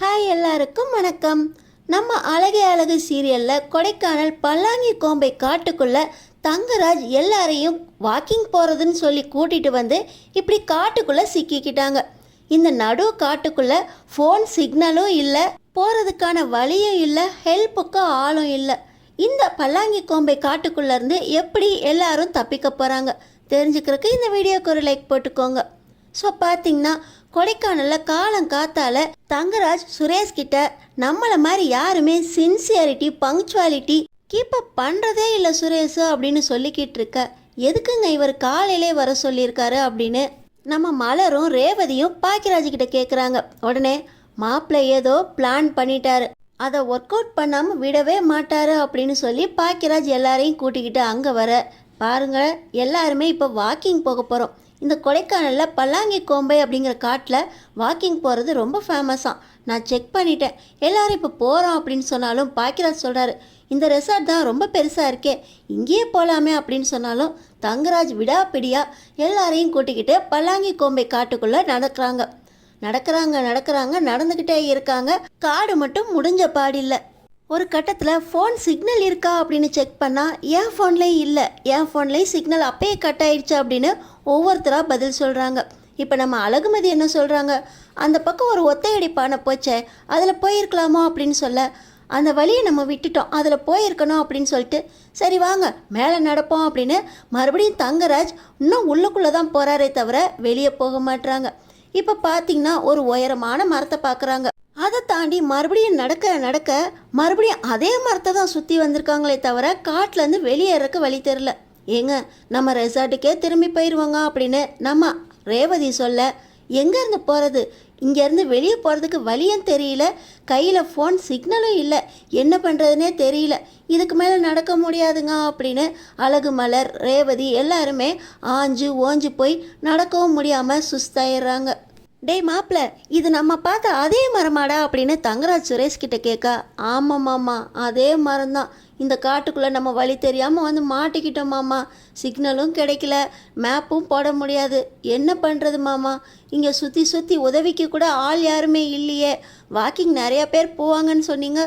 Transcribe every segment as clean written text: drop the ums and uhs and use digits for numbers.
Hi எல்லாருக்கும் வணக்கம். நம்ம அழகே அழகு சீரியலில் கொடைக்கானல் பல்லாங்கி கோம்பை காட்டுக்குள்ளே தங்கராஜ் எல்லாரையும் வாக்கிங் போகிறதுன்னு சொல்லி கூட்டிகிட்டு வந்து இப்படி காட்டுக்குள்ளே சிக்கிக்கிட்டாங்க. இந்த நடு காட்டுக்குள்ளே ஃபோன் சிக்னலும் இல்லை, போகிறதுக்கான வழியும் இல்லை, ஹெல்ப்புக்கும் ஆளும் இல்லை. இந்த பல்லாங்கி கோம்பை காட்டுக்குள்ளேருந்து எப்படி எல்லாரும் தப்பிக்க போகிறாங்க தெரிஞ்சுக்கிறதுக்கு இந்த வீடியோக்கு ஒரு லைக் போட்டுக்கோங்க. ஸோ பார்த்தீங்கன்னா கொடைக்கானலில் காலங்காத்தால தங்கராஜ் சுரேஷ் கிட்ட நம்மளை மாதிரி யாருமே சின்சியரிட்டி பங்க்சுவாலிட்டி கீப் அப் பண்ணுறதே இல்லை சுரேஷ் அப்படின்னு சொல்லிக்கிட்டு இருக்க. எதுக்குங்க இவர் காலையிலே வர சொல்லியிருக்காரு அப்படின்னு நம்ம மலரும் ரேவதியும் பாக்கியராஜ் கிட்ட கேட்குறாங்க. உடனே மாப்பிள்ளை ஏதோ பிளான் பண்ணிட்டாரு, அதை ஒர்க் அவுட் பண்ணாமல் விடவே மாட்டாரு அப்படின்னு சொல்லி பாக்கியராஜ் எல்லாரையும் கூட்டிக்கிட்டு அங்கே வர பாருங்க. எல்லாருமே இப்போ வாக்கிங் போக போகிறோம். இந்த கொடைக்கானலில் பல்லாங்கி கோம்பை அப்படிங்கிற காட்டில் வாக்கிங் போகிறது ரொம்ப ஃபேமஸாக நான் செக் பண்ணிட்டேன். எல்லோரும் இப்போ போகிறோம் அப்படின்னு சொன்னாலும் பாக்கியராஜ் சொல்கிறாரு, இந்த ரெசார்ட் தான் ரொம்ப பெருசாக இருக்கே, இங்கேயே போகலாமே அப்படின்னு சொன்னாலும் தங்கராஜ் விடாப்பிடியாக எல்லாரையும் கூட்டிக்கிட்டு பல்லாங்கி கோம்பை காட்டுக்குள்ளே நடக்கிறாங்க நடந்துக்கிட்டே இருக்காங்க. காடு மட்டும் முடிஞ்ச பாடில்லை. ஒரு கட்டத்தில் ஃபோன் சிக்னல் இருக்கா அப்படின்னு செக் பண்ணால் என் ஃபோன்லேயும் இல்லை, என் ஃபோன்லேயும் சிக்னல் அப்பயே கட் ஆயிடுச்சு அப்படின்னு ஒவ்வொருத்தராக பதில் சொல்கிறாங்க. இப்போ நம்ம அழகுமதி என்ன சொல்கிறாங்க, அந்த பக்கம் ஒரு ஒத்தையடி பானை போச்சே, அதில் போயிருக்கலாமோ அப்படின்னு சொல்ல, அந்த வழியை நம்ம விட்டுட்டோம், அதில் போயிருக்கணும் அப்படின்னு சொல்லிட்டு சரி வாங்க மேலே நடப்போம் அப்படின்னு மறுபடியும் தங்கராஜ் இன்னும் உள்ளுக்குள்ளே தான் போகிறாரே தவிர வெளியே போக மாட்டுறாங்க. இப்போ பார்த்தீங்கன்னா ஒரு உயரமான மரத்தை பார்க்குறாங்க. அதை தாண்டி மறுபடியும் நடக்க மறுபடியும் அதே மரத்தை தான் சுற்றி வந்திருக்காங்களே தவிர காட்டிலேருந்து வெளியேறக்கு வழி தெரில. ஏங்க நம்ம ரெசார்ட்டுக்கே திரும்பி போயிடுவாங்க அப்படின்னு நம்ம ரேவதி சொல்ல, எங்கேருந்து போகிறது, இங்கேருந்து வெளியே போகிறதுக்கு வழியும் தெரியல, கையில் ஃபோன் சிக்னலும் இல்லை, என்ன பண்ணுறதுனே தெரியல, இதுக்கு மேலே நடக்க முடியாதுங்க அப்படின்னு அழகு மலர் ரேவதி எல்லாருமே ஆஞ்சு ஓஞ்சு போய் நடக்கவும் முடியாமல் சுஸ்தாயிடுறாங்க. டேய் மாப்பிள்ள, இது நம்ம பார்த்த அதே மரமாடா அப்படின்னு தங்கராஜ் சுரேஷ் கிட்ட கேட்க, ஆமாம் மாமா அதே மரம்தான், இந்த காட்டுக்குள்ளே நம்ம வழி தெரியாமல் வந்து மாட்டிக்கிட்டோம் மாமா, சிக்னலும் கிடைக்கல, மேப்பும் போட முடியாது, என்ன பண்ணுறது மாமா, இங்கே சுற்றி உதவிக்கு கூட ஆள் யாருமே இல்லையே, வாக்கிங் நிறையா பேர் போவாங்கன்னு சொன்னீங்க,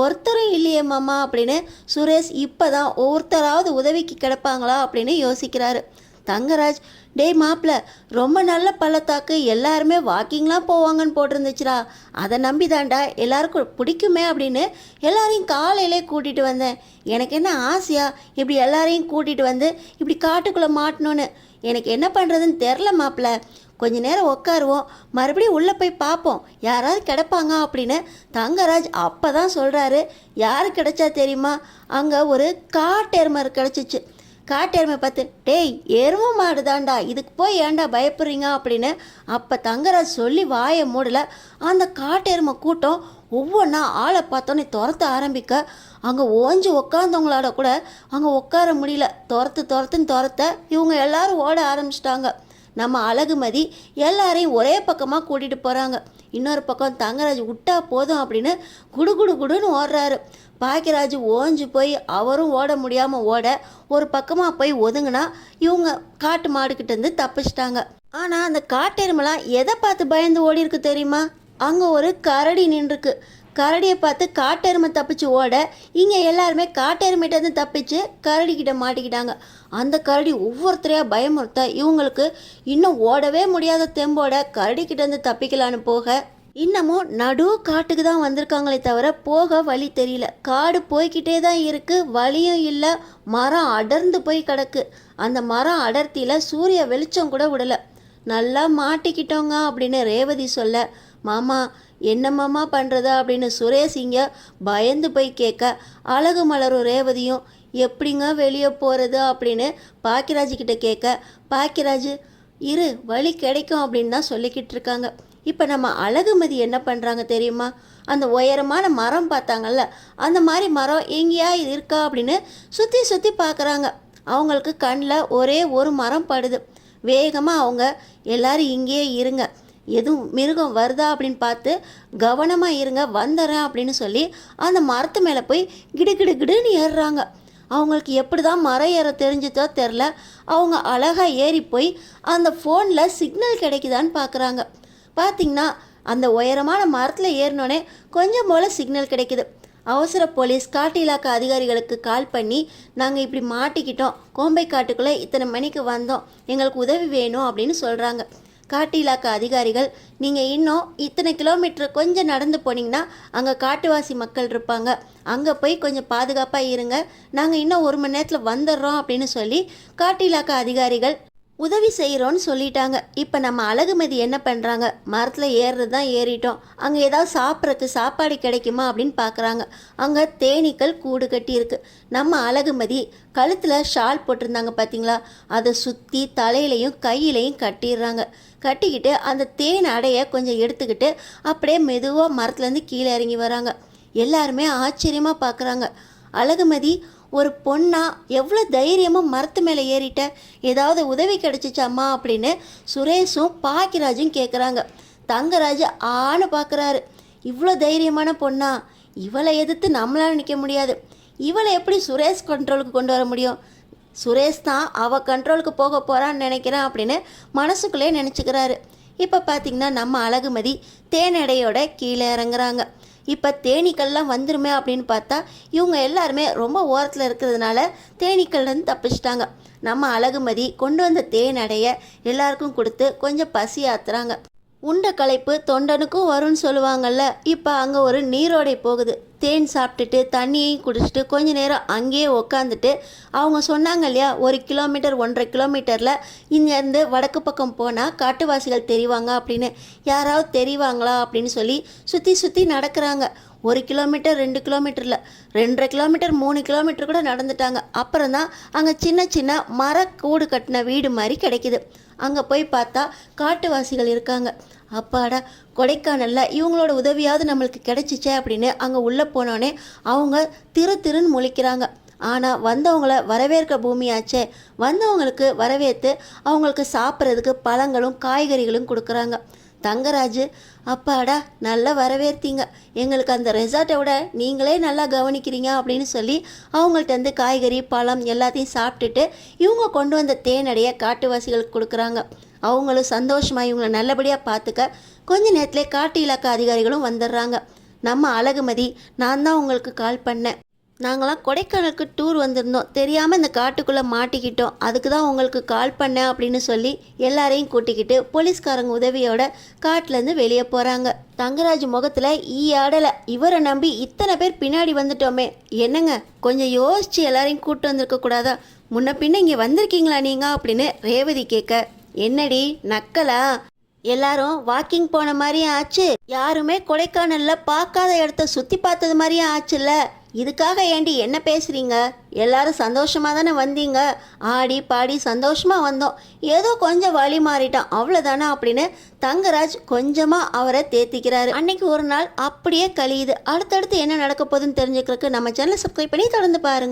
ஒருத்தரும் இல்லையே மாமா அப்படின்னு சுரேஷ் இப்போ தான் ஒருத்தராவது உதவிக்கு கிடப்பாங்களா அப்படின்னு யோசிக்கிறாரு. தங்கராஜ், டேய் மாப்பிள்ள, ரொம்ப நல்ல பள்ளத்தாக்கு, எல்லாருமே வாக்கிங்லாம் போவாங்கன்னு போட்டிருந்துச்சுடா, அதை நம்பி தாண்டா எல்லாருக்கும் பிடிக்குமே அப்படின்னு எல்லாரையும் காலையிலே கூட்டிகிட்டு வந்தேன். எனக்கு என்ன ஆசையா இப்படி எல்லாரையும் கூட்டிகிட்டு வந்து இப்படி காட்டுக்குள்ளே மாட்டணுன்னு, எனக்கு என்ன பண்ணுறதுன்னு தெரில மாப்பிள்ள, கொஞ்ச நேரம் உட்காருவோம், மறுபடியும் உள்ளே போய் பார்ப்போம் யாராவது கிடப்பாங்க அப்படின்னு தங்கராஜ் அப்போ தான் சொல்கிறாரு. யார் கிடச்சா தெரியுமா, அங்கே ஒரு காட்டெருமர் கிடச்சிச்சு. காட்டெருமை பார்த்து, டேய் எரும மாடு தாண்டா, இதுக்கு போய் ஏன்டா பயப்படுறீங்க அப்படின்னு அப்போ தங்கராஜ் சொல்லி வாயை மூடல. அந்த காட்டெருமை கூட்டம் ஒவ்வொன்றா ஆளை பார்த்தோன்னே துரத்த ஆரம்பிக்க, அங்கே ஓஞ்சி உக்காந்தவங்களோட கூட அங்கே உட்கார முடியல, துரத்த இவங்க எல்லாரும் ஓட ஆரம்பிச்சிட்டாங்க. நம்ம அழகுமதி எல்லாரையும் ஒரே பக்கமாக கூட்டிகிட்டு போகிறாங்க. இன்னொரு பக்கம் தங்கராஜ் விட்டா போதும் அப்படின்னு குடுன்னு ஓடுறாரு. பாக்கியராஜ் ஓஞ்சு போய் அவரும் ஓட முடியாமல் ஓட ஒரு பக்கமாக போய் ஒதுங்கினா இவங்க காட்டு மாடுக்கிட்டேருந்து தப்பிச்சிட்டாங்க. ஆனால் அந்த காட்டெருமெல்லாம் எதை பார்த்து பயந்து ஓடி இருக்கு தெரியுமா, அங்கே ஒரு கரடி நின்றுருக்கு. கரடியை பார்த்து காட்டெருமை தப்பிச்சு ஓட இங்கே எல்லாருமே காட்டெருமையிட்டேருந்து தப்பிச்சு கரடிக்கிட்ட மாட்டிக்கிட்டாங்க. அந்த கரடி ஒவ்வொருத்தரையாக பயமுறுத்த இவங்களுக்கு இன்னும் ஓடவே முடியாத தெம்போட கரடிக்கிட்டேருந்து தப்பிக்கலான்னு போக, இன்னமும் நடு காட்டுக்கு தான் வந்திருக்காங்களே தவிர போக வழி தெரியல. காடு போய்கிட்டே தான் இருக்குது, வழியும் இல்லை, மரம் அடர்ந்து போய் கிடக்கு. அந்த மரம் அடர்த்தியில் சூரிய வெளிச்சம் கூட விடலை. நல்லா மாட்டிக்கிட்டோங்க அப்படின்னு ரேவதி சொல்ல, மாமா என்ன மாமா பண்ணுறது அப்படின்னு சுரேஷ் இங்கே பயந்து போய் கேட்க, அழகு மலரும் ரேவதியும் எப்படிங்க வெளியே போகிறது அப்படின்னு பாக்கியராஜ் கிட்ட கேட்க, பாக்கியராஜ் இரு வழி கிடைக்கும் அப்படின்னு தான் சொல்லிக்கிட்டு இருக்காங்க. இப்போ நம்ம அழகுமதி என்ன பண்ணுறாங்க தெரியுமா, அந்த உயரமான மரம் பார்த்தாங்கல்ல, அந்த மாதிரி மரம் எங்கேயா இருக்கா அப்படின்னு சுற்றி பார்க்குறாங்க. அவங்களுக்கு கண்ணில் ஒரே ஒரு மரம் படுது. வேகமாக அவங்க எல்லாரும் இங்கேயே இருங்க, எதுவும் மிருகம் வருதா அப்படின்னு பார்த்து கவனமாக இருங்க, வந்துடுறேன் அப்படின்னு சொல்லி அந்த மரத்து மேலே போய் கிடுன்னு ஏறுறாங்க. அவங்களுக்கு எப்படி தான் மரம் ஏற தெரிஞ்சுதோ தெரில, அவங்க அழகாக ஏறி போய் அந்த ஃபோனில் சிக்னல் கிடைக்குதான்னு பார்க்குறாங்க. பார்த்திங்கன்னா அந்த உயரமான மரத்தில் ஏறினோடனே கொஞ்சம் போல் சிக்னல் கிடைக்குது. அவசர போலீஸ் காட்டு இலாக்கா அதிகாரிகளுக்கு கால் பண்ணி நாங்கள் இப்படி மாட்டிக்கிட்டோம், கோம்பை காட்டுக்குள்ளே இத்தனை மணிக்கு வந்தோம், எங்களுக்கு உதவி வேணும் அப்படின்னு சொல்கிறாங்க. காட்டு இலாக்கா அதிகாரிகள், நீங்கள் இன்னும் இத்தனை கிலோமீட்டர் கொஞ்சம் நடந்து போனீங்கன்னா அங்கே காட்டுவாசி மக்கள் இருப்பாங்க, அங்கே போய் கொஞ்சம் பாதுகாப்பாக இருங்க, நாங்கள் இன்னும் 1 மணி நேரத்தில் வந்துடுறோம் அப்படின்னு சொல்லி காட்டு இலாக்கா அதிகாரிகள் உதவி செய்கிறோன்னு சொல்லிட்டாங்க. இப்போ நம்ம அழகுமதி என்ன பண்ணுறாங்க, மரத்தில் ஏறுறது தான் ஏறிட்டோம், அங்கே ஏதாவது சாப்பிட்றதுக்கு சாப்பாடு கிடைக்குமா அப்படின்னு பார்க்குறாங்க. அங்கே தேனீக்கள் கூடு கட்டி இருக்குது. நம்ம அழகுமதி கழுத்தில் ஷால் போட்டிருந்தாங்க பார்த்தீங்களா, அதை சுற்றி தலையிலையும் கையிலையும் கட்டிடுறாங்க. கட்டிக்கிட்டு அந்த தேன் அடையை கொஞ்சம் எடுத்துக்கிட்டு அப்படியே மெதுவாக மரத்துலேருந்து கீழே இறங்கி வராங்க. எல்லாருமே ஆச்சரியமாக பார்க்குறாங்க. அழகுமதி, ஒரு பொண்ணா எவ்வளோ தைரியமாக மரத்து மேலே ஏறிட்ட, ஏதாவது உதவி கிடைச்சிச்சாம்மா அப்படின்னு சுரேஷும் பாக்கியராஜும் கேட்குறாங்க. தங்கராஜ் ஆன்னு பார்க்குறாரு. இவ்வளோ தைரியமான பொண்ணா, இவளை எதிர்த்து நம்மளால நிற்க முடியாது, இவளை எப்படி சுரேஷ் கண்ட்ரோலுக்கு கொண்டு வர முடியும், சுரேஷ் தான் அவள் கண்ட்ரோலுக்கு போக போகிறான்னு நினைக்கிறேன் அப்படின்னு மனசுக்குள்ளே நினச்சிக்கிறாரு. இப்போ பார்த்திங்கன்னா நம்ம அழகுமதி தேனடையோட கீழே இறங்குறாங்க. இப்போ தேனீக்கள்லாம் வந்துருமே அப்படின்னு பார்த்தா இவங்க எல்லாருமே ரொம்ப ஓரத்தில் இருக்கிறதுனால தேனீக்கள்லேருந்து தப்பிச்சிட்டாங்க. நம்ம அழகுமதி கொண்டு வந்த தேனடைய எல்லாருக்கும் கொடுத்து கொஞ்சம் பசி ஆத்துறாங்க. உண்ட களைப்பு தொண்டனுக்கும் வரும்னு சொல்லுவாங்கள்ல, இப்போ அங்கே ஒரு நீரோடை போகுது. தேன் சாப்பிட்டுட்டு தண்ணியையும் குடிச்சிட்டு கொஞ்ச நேரம் அங்கேயே உக்காந்துட்டு அவங்க சொன்னாங்க இல்லையா, 1 கிலோமீட்டர் 1.5 கிலோமீட்டரில் இங்கேருந்து வடக்கு பக்கம் போனால் காட்டுவாசிகள் தெரிவாங்க அப்படின்னு. யாராவது தெரிவாங்களா அப்படின்னு சொல்லி சுற்றி சுற்றி நடக்கிறாங்க. 1 கிலோமீட்டர் 2 கிலோமீட்டரில் 2.5 கிலோமீட்டர் 3 கிலோமீட்டர் கூட நடந்துட்டாங்க. அப்புறம் தான் அங்கே சின்ன சின்ன மரக்கூடு கட்டின வீடு மாதிரி கிடைக்கிது. அங்கே போய் பார்த்தா காட்டுவாசிகள் இருக்காங்க. அப்பாடா, கொடைக்கானலில் இவங்களோட உதவியாவது நம்மளுக்கு கிடைச்சிச்சே அப்படின்னு அங்கே உள்ளே போனோடனே அவங்க திருன்னு முழிக்கிறாங்க. ஆனால் வந்தவங்கள வரவேற்க பூமியாச்சே, வந்தவங்களுக்கு வரவேற்று அவங்களுக்கு சாப்பிட்றதுக்கு பழங்களும் காய்கறிகளும் கொடுக்குறாங்க. தங்கராஜ், அப்பாடா நல்லா வரவேற்றீங்க, எங்களுக்கு அந்த ரெசார்ட்டை விட நீங்களே நல்லா கவனிக்கிறீங்க அப்படின்னு சொல்லி அவங்கள்ட்ட காய்கறி பழம் எல்லாத்தையும் சாப்பிட்டுட்டு இவங்க கொண்டு வந்த தேனடைய காட்டுவாசிகளுக்கு கொடுக்குறாங்க. அவங்களும் சந்தோஷமாக இவங்களை நல்லபடியாக பார்த்துக்க கொஞ்ச நேரத்திலே காட்டு இலாக்கா அதிகாரிகளும் வந்துடுறாங்க. நம்ம அழகுமதி, நான் தான் உங்களுக்கு கால் பண்ணேன், நாங்களாம் கொடைக்கானலுக்கு டூர் வந்திருந்தோம், தெரியாமல் இந்த காட்டுக்குள்ளே மாட்டிக்கிட்டோம், அதுக்கு தான் உங்களுக்கு கால் பண்ணேன் அப்படின்னு சொல்லி எல்லாரையும் கூட்டிக்கிட்டு போலீஸ்காரங்க உதவியோட காட்டிலேருந்து வெளியே போகிறாங்க. தங்கராஜ் முகத்தில் ஆடலை, இவரை நம்பி இத்தனை பேர் பின்னாடி வந்துட்டோமே, என்னங்க கொஞ்சம் யோசித்து எல்லாரையும் கூப்பிட்டு வந்திருக்க கூடாதா, முன்ன பின்ன இங்கே வந்திருக்கீங்களா நீங்கள் அப்படின்னு ரேவதி கேட்க, என்னடி நக்கலா, எல்லாரும் வாக்கிங் போன மாதிரியும் ஆச்சு, யாருமே கொடைக்கானல்ல பார்க்காத இடத்த சுற்றி பார்த்தது மாதிரியும் ஆச்சுல்ல, இதுக்காக ஏண்டி என்ன பேசுகிறீங்க, எல்லாரும் சந்தோஷமாக தானே வந்தீங்க, ஆடி பாடி சந்தோஷமாக வந்தோம், ஏதோ கொஞ்சம் வழி மாறிட்டான் அவ்வளோதானே அப்படின்னு தங்கராஜ் கொஞ்சமாக அவரை தேத்திக்கிறாரு. அன்னைக்கு ஒரு நாள் அப்படியே கழியுது. அடுத்தடுத்து என்ன நடக்க போகுதுன்னு தெரிஞ்சுக்கிறதுக்கு நம்ம சேனலை சப்ஸ்கிரைப் பண்ணி தொடர்ந்து பாருங்கள்.